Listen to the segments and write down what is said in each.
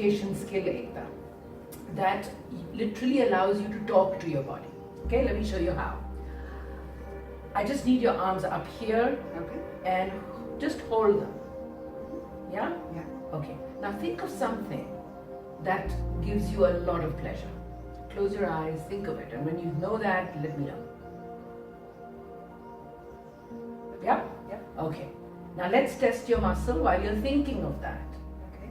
communication skill ekta that literally allows you to talk to your body. Okay, let me show you how. I just need your arms up here and just hold them. Yeah? Yeah. Okay. Now think of something that gives you a lot of pleasure. Close your eyes, think of it, and when you know that, let me know. Yeah? Yeah. Okay. Now let's test your muscle while you're thinking of that. Okay.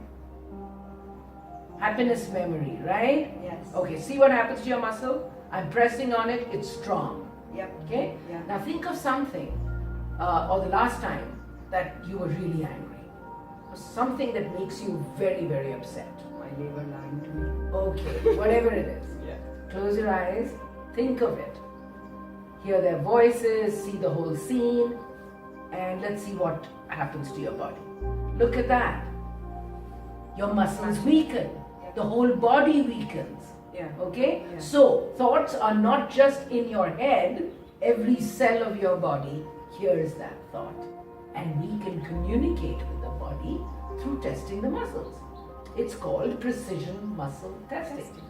Happiness memory, right? Yes. Okay, see what happens to your muscle? I'm pressing on it, it's strong. Yep. Okay? Yeah. Now think of something, or the last time that you were really angry. Or something that makes you very, very upset. My neighbor lying to me. Okay, whatever it is. Yeah. Close your eyes, think of it. Hear their voices, see the whole scene, and let's see what happens to your body. Look at that. Your muscles weaken. The whole body weakens. Yeah. Okay? Yeah. So, thoughts are not just in your head, every cell of your body hears that thought. And we can communicate with the body through testing the muscles. It's called precision muscle testing.